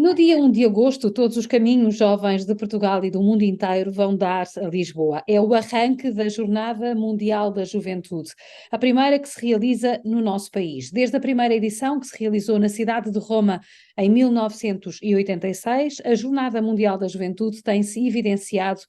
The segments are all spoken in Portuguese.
No dia 1 de agosto, todos os caminhos jovens de Portugal e do mundo inteiro vão dar a Lisboa. É o arranque da Jornada Mundial da Juventude, a primeira que se realiza no nosso país. Desde a primeira edição, que se realizou na cidade de Roma em 1986, a Jornada Mundial da Juventude tem-se evidenciado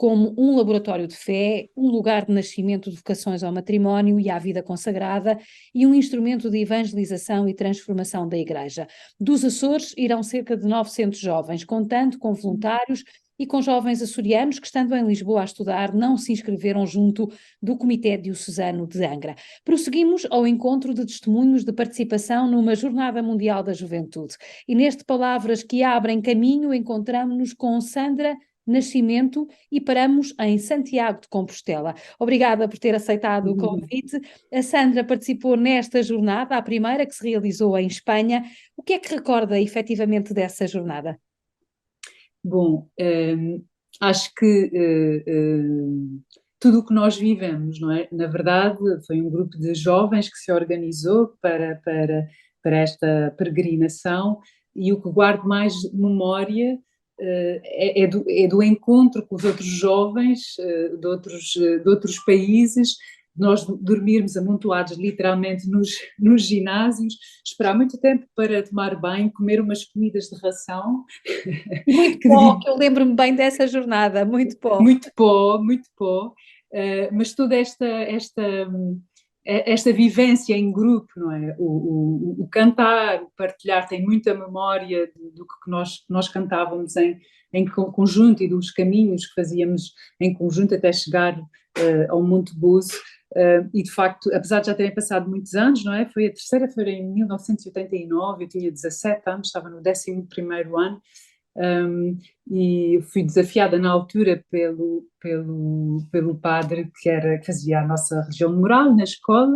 como um laboratório de fé, um lugar de nascimento de vocações ao matrimónio e à vida consagrada e um instrumento de evangelização e transformação da Igreja. Dos Açores irão cerca de 900 jovens, contando com voluntários e com jovens açorianos que, estando em Lisboa a estudar, não se inscreveram junto do Comitê Diocesano de Angra. Prosseguimos ao encontro de testemunhos de participação numa Jornada Mundial da Juventude. E neste Palavras que Abrem Caminho encontramos-nos com Sandra Nascimento e paramos em Santiago de Compostela. Obrigada por ter aceitado o convite. A Sandra participou nesta jornada, a primeira que se realizou em Espanha. O que é que recorda efetivamente dessa jornada? Bom, acho que tudo o que nós vivemos, não é? Na verdade, foi um grupo de jovens que se organizou para esta peregrinação, e o que guardo mais memória é do encontro com os outros jovens de outros países, nós dormirmos amontoados literalmente nos ginásios, esperar muito tempo para tomar banho, comer umas comidas de ração. Muito que pó, deviam, que eu lembro-me bem dessa jornada, muito pó. muito pó, mas toda esta vivência em grupo, não é? O cantar, o partilhar, tem muita memória do que nós cantávamos em conjunto, e dos caminhos que fazíamos em conjunto até chegar ao Monte Buzo. E de facto, apesar de já terem passado muitos anos, não é? Foi a terceira, foi em 1989, eu tinha 17 anos, estava no 11º ano. Um, e fui desafiada na altura pelo padre que fazia a nossa religião de moral na escola,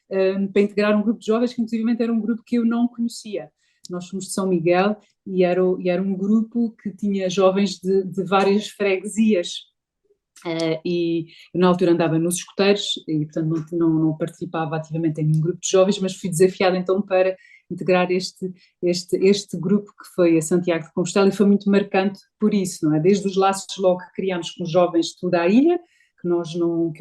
para integrar um grupo de jovens que inclusive era um grupo que eu não conhecia. Nós somos de São Miguel, e era um grupo que tinha jovens de várias freguesias. E na altura andava nos escuteiros e, portanto, não participava ativamente em nenhum grupo de jovens, mas fui desafiada então para integrar este grupo que foi a Santiago de Compostela, e foi muito marcante por isso, não é? Desde os laços logo que criámos com os jovens de toda a ilha, que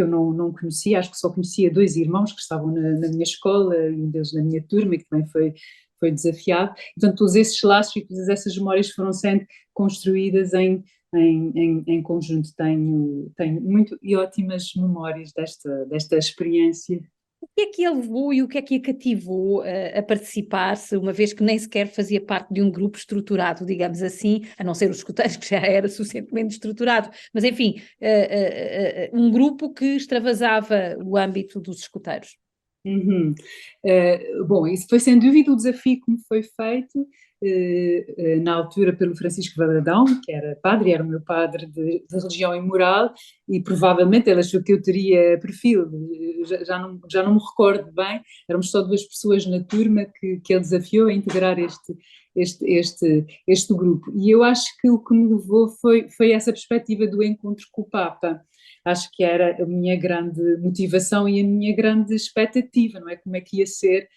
eu não conhecia, acho que só conhecia 2 irmãos que estavam na minha escola, e um deles na minha turma, e que também foi desafiado. Portanto, todos esses laços e todas essas memórias foram sendo construídas em conjunto. Tenho muito e ótimas memórias desta experiência. O que é que a levou e o que é que a cativou a participar-se, uma vez que nem sequer fazia parte de um grupo estruturado, digamos assim, a não ser os escuteiros, que já era suficientemente estruturado, mas enfim, um grupo que extravasava o âmbito dos escuteiros? Uhum. Bom, isso foi sem dúvida o desafio que me foi feito na altura pelo Francisco Valadão, que era padre, era o meu padre de religião e moral, e provavelmente ele achou que eu teria perfil, já não me recordo bem. Éramos só 2 pessoas na turma que ele desafiou a integrar este grupo, e eu acho que o que me levou foi essa perspectiva do encontro com o Papa. Acho que era a minha grande motivação e a minha grande expectativa, não é? Como é que ia ser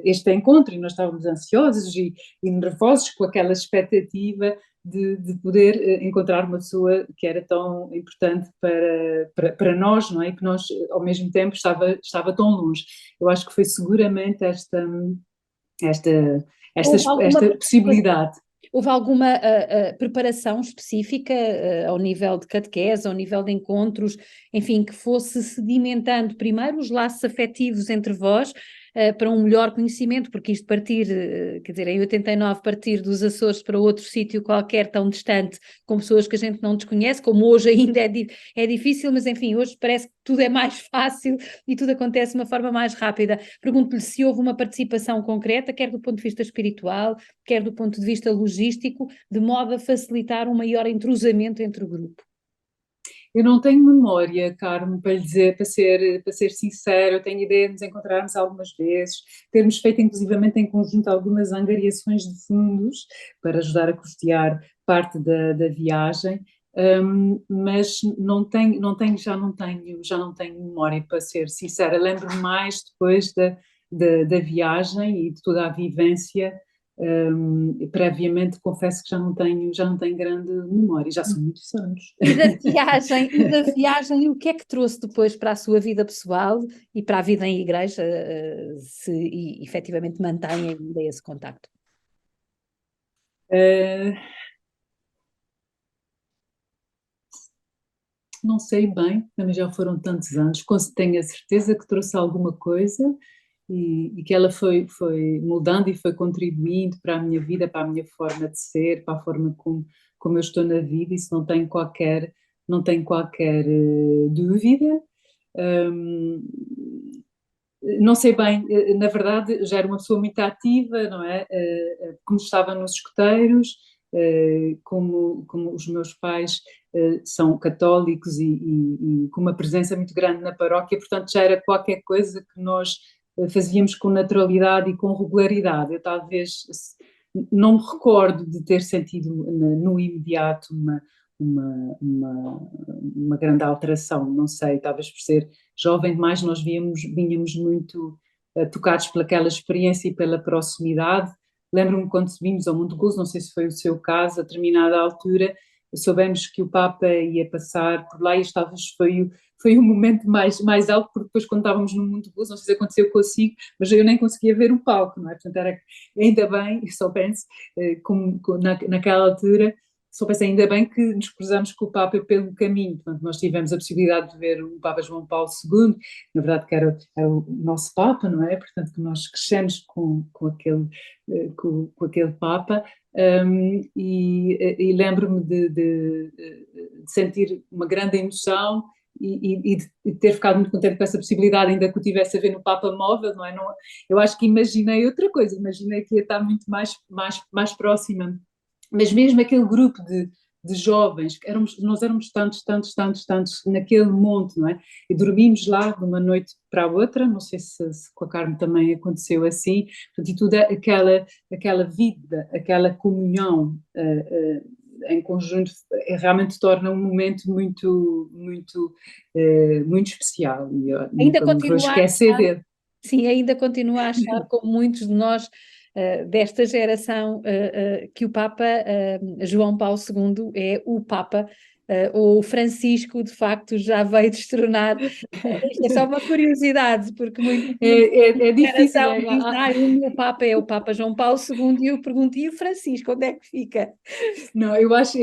este encontro, e nós estávamos ansiosos e nervosos com aquela expectativa de poder encontrar uma pessoa que era tão importante para nós, não é? E que nós, ao mesmo tempo, estava tão longe. Eu acho que foi seguramente esta, esta, Houve alguma esta possibilidade. Houve alguma preparação específica ao nível de catequese, ao nível de encontros, enfim, que fosse sedimentando primeiro os laços afetivos entre vós, para um melhor conhecimento, porque isto partir, quer dizer, em 89 partir dos Açores para outro sítio qualquer tão distante, com pessoas que a gente não desconhece, como hoje ainda é difícil, mas enfim, hoje parece que tudo é mais fácil e tudo acontece de uma forma mais rápida. Pergunto-lhe se houve uma participação concreta, quer do ponto de vista espiritual, quer do ponto de vista logístico, de modo a facilitar um maior entrosamento entre o grupo. Eu não tenho memória, Carmo, para lhe dizer, para ser sincero. Eu tenho ideia de nos encontrarmos algumas vezes, termos feito inclusivamente em conjunto algumas angariações de fundos para ajudar a custear parte da viagem, mas já não tenho memória, para ser sincera. Lembro-me mais depois da viagem e de toda a vivência, Previamente confesso que já não tenho grande memória, já são muitos anos. E da viagem, o que é que trouxe depois para a sua vida pessoal e para a vida em igreja, se efetivamente mantém ainda esse contacto? Uh, não sei bem, também já foram tantos anos, tenho a certeza que trouxe alguma coisa e que ela foi mudando e foi contribuindo para a minha vida, para a minha forma de ser, para a forma como eu estou na vida, isso não tenho qualquer dúvida. Um, não sei bem, na verdade já era uma pessoa muito ativa, não é? Como estava nos escuteiros, como os meus pais são católicos e com uma presença muito grande na paróquia, portanto já era qualquer coisa que nós fazíamos com naturalidade e com regularidade. Eu talvez não me recordo de ter sentido no imediato uma grande alteração, não sei, talvez por ser jovem demais, vinhamos muito tocados pelaquela experiência e pela proximidade. Lembro-me quando subimos ao Monte Gozo, não sei se foi o seu caso, a determinada altura, soubemos que o Papa ia passar por lá e talvez foi o momento mais alto, porque depois quando estávamos no Monte Gozo, não sei se aconteceu consigo, mas eu nem conseguia ver o palco, não é? Portanto, ainda bem, só penso, naquela altura, só pensei, ainda bem que nos cruzamos com o Papa pelo caminho. Portanto, nós tivemos a possibilidade de ver o Papa João Paulo II, na verdade que era o nosso Papa, não é? Portanto, que nós crescemos com aquele Papa, e lembro-me de sentir uma grande emoção e de ter ficado muito contente com essa possibilidade, ainda que o tivesse a ver no Papa móvel, não é? Não, eu acho que imaginei outra coisa, imaginei que ia estar muito mais próxima, mas mesmo aquele grupo de jovens, nós éramos tantos naquele monte, não é? E dormimos lá de uma noite para a outra, não sei se com a Carmen também aconteceu assim, portanto, e toda aquela vida, aquela comunhão em conjunto, realmente torna um momento muito especial, e eu Ainda nunca me vou continua a esquecer achar, dele. sim, ainda continua a achar, como muitos de nós desta geração, que o Papa João Paulo II é o Papa, ou o Francisco, de facto, já veio destronar. Isto é só uma curiosidade, porque muito É difícil, geração diz, o meu Papa é o Papa João Paulo II, e eu pergunto, e o Francisco, onde é que fica? não, eu acho que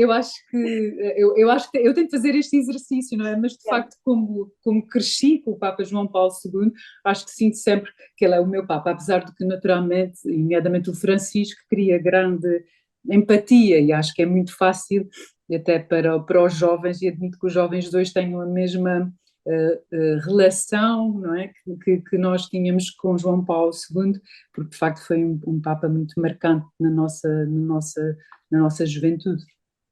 eu tenho que fazer este exercício, não é? Mas de facto, como cresci com o Papa João Paulo II, acho que sinto sempre que ele é o meu Papa, apesar de que naturalmente, nomeadamente o Francisco, cria grande empatia e acho que é muito fácil até para os jovens, e admito que os jovens dois tenham a mesma relação, não é? Que nós tínhamos com João Paulo II, porque de facto foi um Papa muito marcante na nossa juventude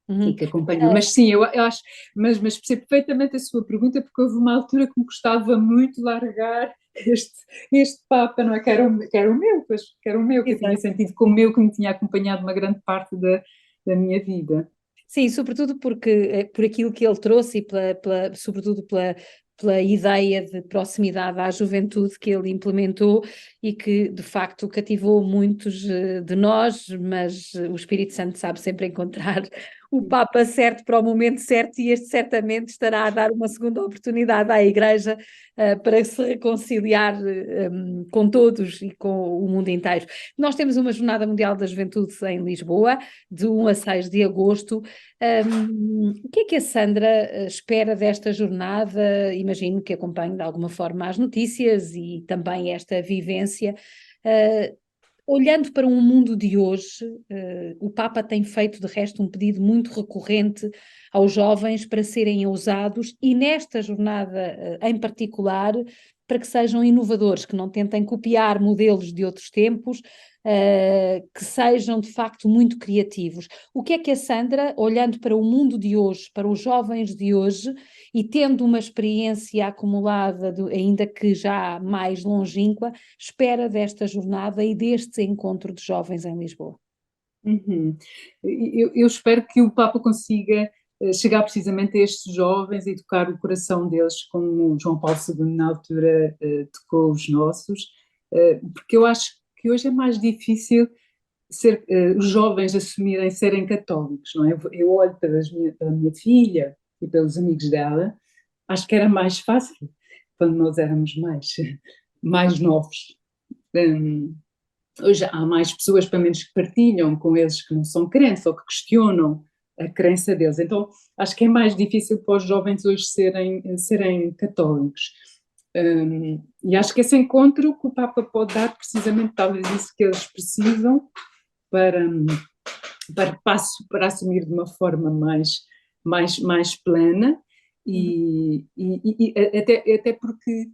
e Uhum. que acompanhou. Mas sim, eu acho, mas percebo perfeitamente a sua pergunta, porque houve uma altura que me gostava muito de largar este Papa, não é? Que era o meu, pois, que era o meu, que eu tinha Exato. sentido como meu, que me tinha acompanhado uma grande parte da minha vida. Sim, sobretudo porque por aquilo que ele trouxe e sobretudo pela ideia de proximidade à juventude que ele implementou e que de facto cativou muitos de nós, mas o Espírito Santo sabe sempre encontrar o Papa certo para o momento certo, e este certamente estará a dar uma segunda oportunidade à Igreja para se reconciliar com todos e com o mundo inteiro. Nós temos uma Jornada Mundial da Juventude em Lisboa, de 1 a 6 de agosto. O que é que a Sandra espera desta jornada? Imagino que acompanhe de alguma forma as notícias e também esta vivência. Olhando para um mundo de hoje, o Papa tem feito de resto um pedido muito recorrente aos jovens para serem ousados e nesta jornada em particular para que sejam inovadores, que não tentem copiar modelos de outros tempos, que sejam de facto muito criativos. O que é que a Sandra, olhando para o mundo de hoje, para os jovens de hoje e tendo uma experiência acumulada, ainda que já mais longínqua, espera desta jornada e deste encontro de jovens em Lisboa? Uhum. Eu espero que o Papa consiga chegar precisamente a estes jovens e tocar o coração deles, como João Paulo II na altura tocou os nossos, porque eu acho que hoje é mais difícil os jovens assumirem serem católicos, não é? Eu olho pela minha filha e pelos amigos dela, acho que era mais fácil quando nós éramos mais novos. Hum, Hoje há mais pessoas, pelo menos, que partilham com eles que não são crentes ou que questionam a crença deles. Então, acho que é mais difícil para os jovens hoje serem católicos. E acho que esse encontro que o Papa pode dar, precisamente, talvez isso que eles precisam para, para assumir de uma forma mais plena e até porque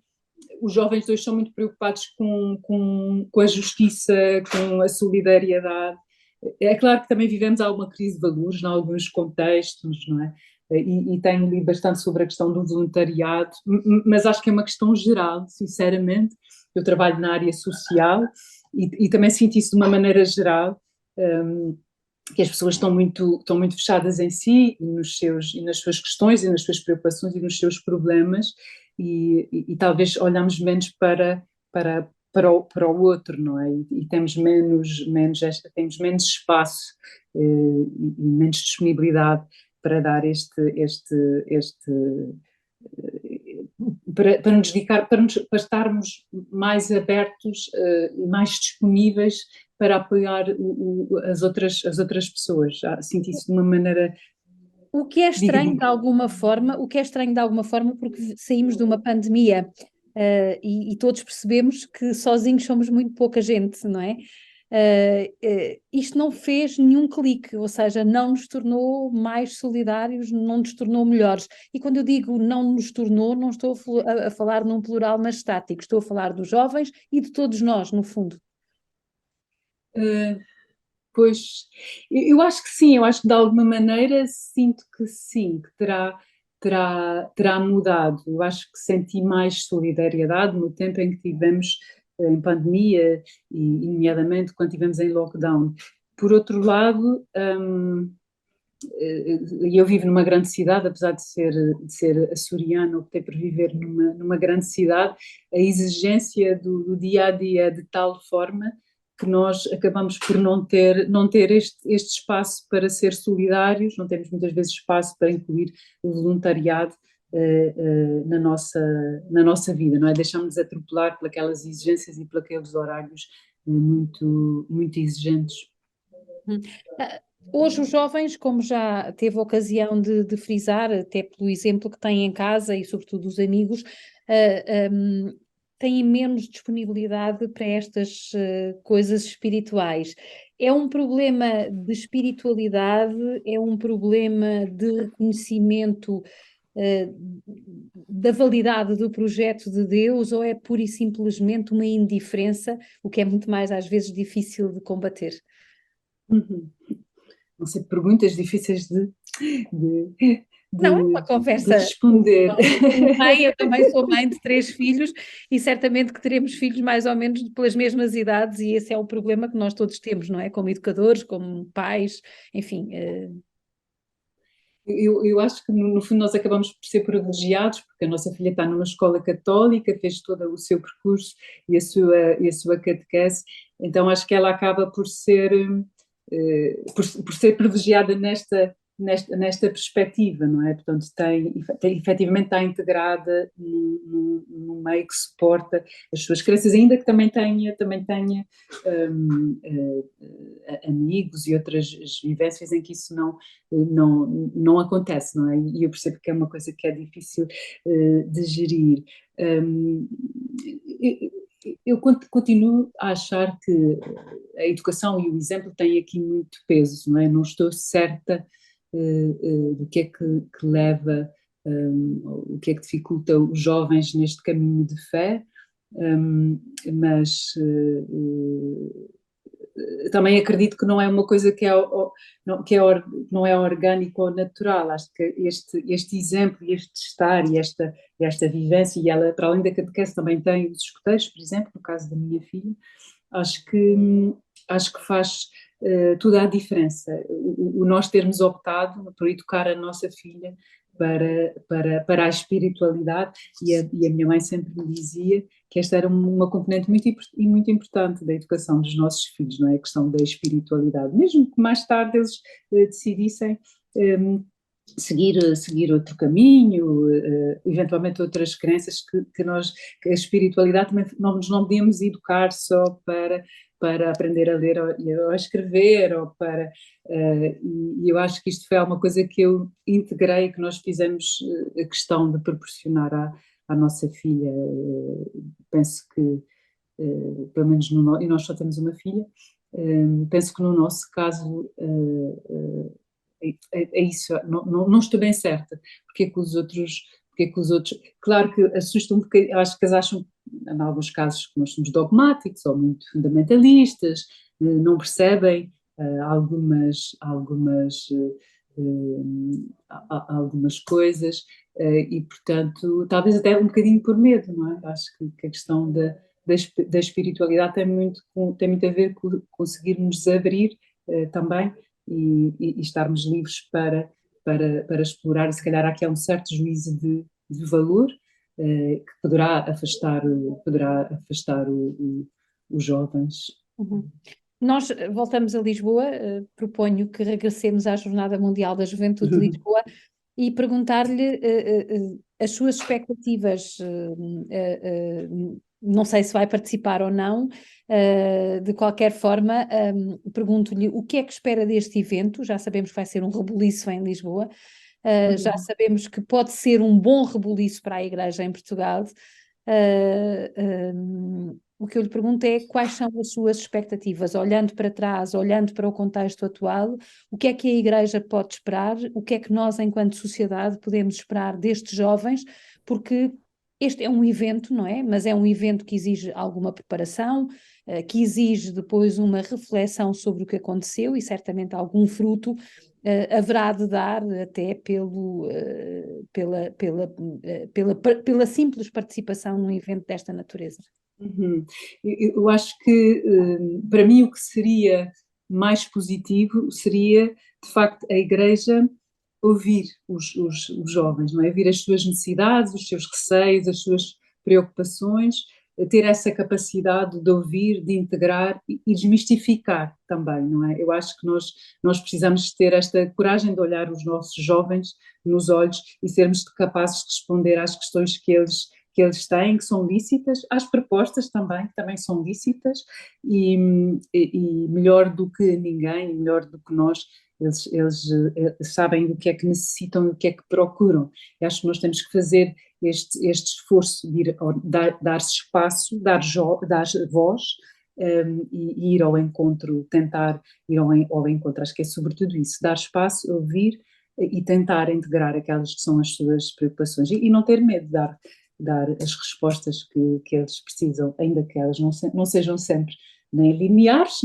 os jovens hoje são muito preocupados com a justiça, com a solidariedade. É claro que também vivemos alguma crise de valores em alguns contextos, não é? E tenho lido bastante sobre a questão do voluntariado, mas acho que é uma questão geral, sinceramente. Eu trabalho na área social e também sinto isso de uma maneira geral, que as pessoas estão muito fechadas em si e nas suas questões e nas suas preocupações e nos seus problemas e talvez olhamos menos para o outro, não é? E temos menos espaço e menos disponibilidade para dar para nos dedicar, para estarmos mais abertos e mais disponíveis para apoiar as outras pessoas. Sinto isso de uma maneira. O que é Diga, estranho de diga. alguma forma, porque saímos de uma pandemia, e todos percebemos que sozinhos somos muito pouca gente, não é? Isto não fez nenhum clique, ou seja, não nos tornou mais solidários, não nos tornou melhores. E quando eu digo não nos tornou, não estou a falar num plural majestático, estou a falar dos jovens e de todos nós, no fundo. Uh, Pois, eu acho que sim, eu acho que de alguma maneira sinto que sim, que terá mudado. Eu acho que senti mais solidariedade no tempo em que tivemos em pandemia e, nomeadamente, quando estivemos em lockdown. Por outro lado, eu vivo numa grande cidade, apesar de ser açoriana, optei por viver numa grande cidade, a exigência do dia a dia é de tal forma que nós acabamos por não ter este espaço para ser solidários, não temos muitas vezes espaço para incluir o voluntariado na nossa vida, não é? Deixamos-nos atropelar por aquelas exigências e por aqueles horários muito, muito exigentes. Hum. Ah, Hoje os jovens, como já teve a ocasião de frisar, até pelo exemplo que têm em casa e sobretudo os amigos, têm menos disponibilidade para estas coisas espirituais. É um problema de espiritualidade, é um problema de reconhecimento eh, da validade do projeto de Deus, ou é pura e simplesmente uma indiferença, o que é muito mais às vezes difícil de combater? Uhum. Não sei, perguntas difíceis de, Não, é de, uma de conversa. responder. Como mãe, eu também sou mãe de 3 filhos e certamente que teremos filhos mais ou menos pelas mesmas idades, e esse é o problema que nós todos temos, não é? Como educadores, como pais, enfim. Eu acho que, no fundo, nós acabamos por ser privilegiados, porque a nossa filha está numa escola católica, fez todo o seu percurso e a sua catequese, então acho que ela acaba por ser privilegiada nesta perspectiva, não é? Portanto, efetivamente está integrada num meio que suporta as suas crenças, ainda que também tenha amigos e outras vivências em que isso não acontece, não é? E eu percebo que é uma coisa que é difícil de gerir. Um, eu continuo a achar que a educação e o exemplo têm aqui muito peso, não é? Não estou certa do que é que leva, o que é que dificulta os jovens neste caminho de fé, mas também acredito que não é uma coisa não é orgânico ou natural. Acho que este exemplo, este estar e esta vivência, e ela, para além da catequese, também tem os escuteiros, por exemplo, no caso da minha filha, acho que faz toda a diferença. O nós termos optado por educar a nossa filha para a espiritualidade, e a minha mãe sempre me dizia que esta era uma componente muito importante da educação dos nossos filhos, não é? A questão da espiritualidade, mesmo que mais tarde eles decidissem seguir outro caminho, eventualmente outras crenças que a espiritualidade também não podíamos educar só para aprender a ler ou a escrever, e eu acho que isto foi uma coisa que eu integrei, que nós fizemos a questão de proporcionar à nossa filha. Penso que, pelo menos e nós só temos uma filha, penso que no nosso caso é isso, não estou bem certa, porque é que os outros, claro que assustam, porque acho que eles acham, em alguns casos, que nós somos dogmáticos ou muito fundamentalistas, não percebem algumas coisas, e portanto, talvez até um bocadinho por medo, não é? Acho que a questão da espiritualidade tem muito a ver com conseguirmos nos abrir também e estarmos livres para explorar, e se calhar aqui há um certo juízo de valor que poderá afastar os jovens. Uhum. Nós voltamos a Lisboa, proponho que regressemos à Jornada Mundial da Juventude de Lisboa e perguntar-lhe as suas expectativas. Não sei se vai participar ou não, de qualquer forma, pergunto-lhe o que é que espera deste evento. Já sabemos que vai ser um rebuliço em Lisboa, já sabemos que pode ser um bom rebuliço para a Igreja em Portugal. O que eu lhe pergunto é quais são as suas expectativas, olhando para trás, olhando para o contexto atual, o que é que a Igreja pode esperar, o que é que nós, enquanto sociedade, podemos esperar destes jovens, porque este é um evento, não é? Mas é um evento que exige alguma preparação, que exige depois uma reflexão sobre o que aconteceu e certamente algum fruto haverá de dar até pela simples participação num evento desta natureza. Uhum. Eu acho que, para mim, o que seria mais positivo seria, de facto, a Igreja ouvir os jovens, não é? Ouvir as suas necessidades, os seus receios, as suas preocupações, ter essa capacidade de ouvir, de integrar e desmistificar também, não é? Eu acho que nós precisamos ter esta coragem de olhar os nossos jovens nos olhos e sermos capazes de responder às questões que eles têm, que são lícitas, às propostas também, que também são lícitas, e melhor do que ninguém, melhor do que nós, eles sabem do que é que necessitam e o que é que procuram. Eu acho que nós temos que fazer este esforço de dar-se espaço, dar voz, e ir ao encontro, tentar ir ao encontro. Acho que é sobretudo isso, dar espaço, ouvir e tentar integrar aquelas que são as suas preocupações e não ter medo de dar as respostas que eles precisam, ainda que elas não sejam sempre nem lineares,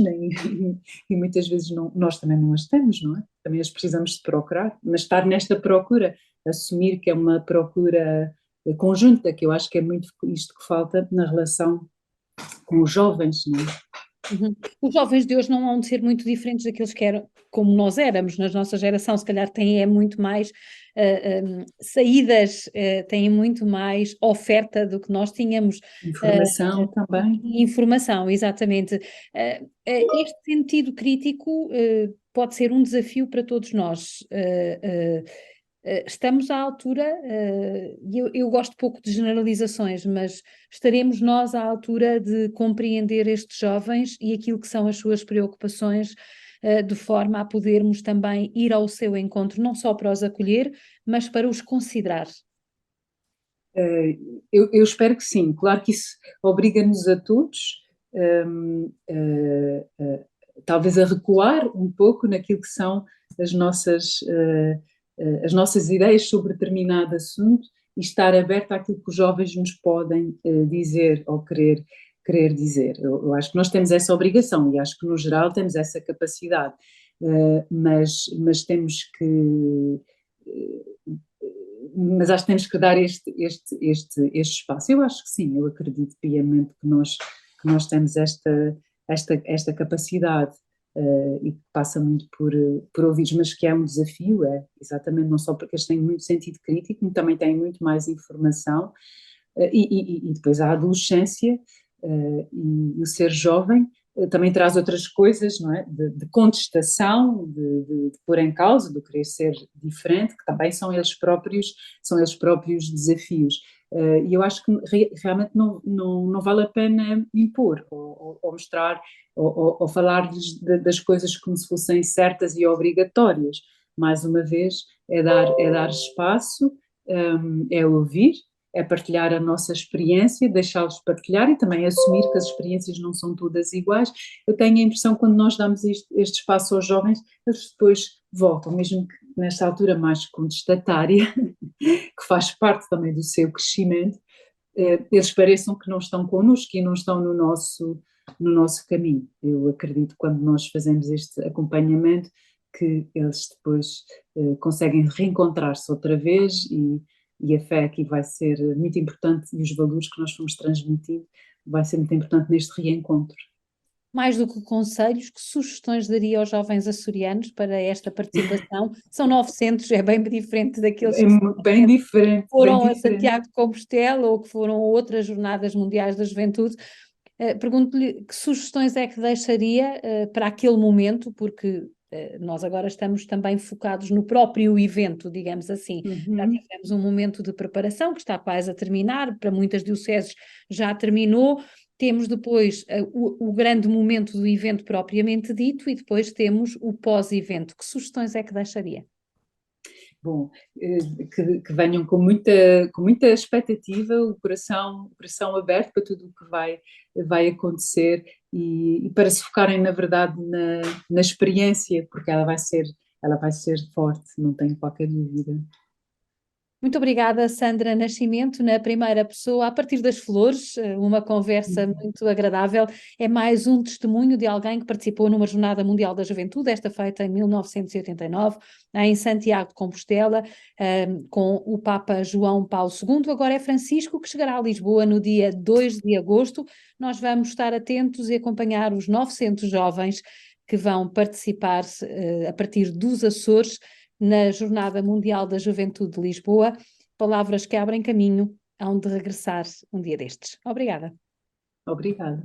e muitas vezes nós também não as temos, não é? Também as precisamos de procurar, mas estar nesta procura, assumir que é uma procura conjunta, que eu acho que é muito isto que falta na relação com os jovens, não é? Uhum. Os jovens de hoje não vão ser muito diferentes daqueles que eram, como nós éramos, na nossa geração, se calhar têm muito mais saídas, têm muito mais oferta do que nós tínhamos. Informação também. Informação, exatamente. Este sentido crítico pode ser um desafio para todos nós. Estamos à altura, e eu gosto pouco de generalizações, mas estaremos nós à altura de compreender estes jovens e aquilo que são as suas preocupações, de forma a podermos também ir ao seu encontro, não só para os acolher, mas para os considerar. Eu espero que sim. Claro que isso obriga-nos a todos, talvez a recuar um pouco naquilo que são as nossas ideias sobre determinado assunto e estar aberto àquilo que os jovens nos podem dizer ou querer dizer. Eu acho que nós temos essa obrigação e acho que no geral temos essa capacidade, mas temos que mas acho que temos que dar este espaço. Eu acho que sim, eu acredito piamente que nós temos esta capacidade. e que passa muito por ouvir, mas que é um desafio, é exatamente, não só porque eles têm muito sentido crítico, como também têm muito mais informação, e depois a adolescência, e o ser jovem também traz outras coisas, não é? De contestação, de pôr em causa, de querer ser diferente, que também são eles próprios desafios. E eu acho que realmente não vale a pena impor, ou mostrar, ou falar-lhes das coisas como se fossem certas e obrigatórias. Mais uma vez, é dar espaço, é ouvir, é partilhar a nossa experiência, deixá-los partilhar e também assumir que as experiências não são todas iguais. Eu tenho a impressão que quando nós damos este espaço aos jovens, eles depois voltam, mesmo que nesta altura mais contestatária, que faz parte também do seu crescimento, eles pareçam que não estão connosco e não estão no nosso caminho. Eu acredito que quando nós fazemos este acompanhamento, que eles depois conseguem reencontrar-se outra vez e a fé aqui vai ser muito importante e os valores que nós fomos transmitindo vai ser muito importante neste reencontro. Mais do que conselhos, que sugestões daria aos jovens açorianos para esta participação? São 900, é bem diferente daqueles É que bem diferente, bem foram a diferente. Santiago de Compostela ou que foram a outras Jornadas Mundiais da Juventude. Pergunto-lhe que sugestões é que deixaria para aquele momento, porque nós agora estamos também focados no próprio evento, digamos assim. Já tivemos um momento de preparação que está quase a terminar, para muitas dioceses já terminou. Temos depois o grande momento do evento propriamente dito e depois temos o pós-evento. Que sugestões é que deixaria? Bom, que venham com muita expectativa, o coração aberto para tudo o que vai acontecer e para se focarem, na verdade, na experiência, porque ela vai ser forte, não tenho qualquer dúvida. Muito obrigada, Sandra Nascimento, na primeira pessoa, a partir das flores, uma conversa muito agradável. É mais um testemunho de alguém que participou numa Jornada Mundial da Juventude, esta feita em 1989, em Santiago de Compostela, com o Papa João Paulo II. Agora é Francisco, que chegará a Lisboa no dia 2 de agosto. Nós vamos estar atentos e acompanhar os 900 jovens que vão participar a partir dos Açores, na Jornada Mundial da Juventude de Lisboa. Palavras que abrem caminho, hão de regressar um dia destes. Obrigada. Obrigada.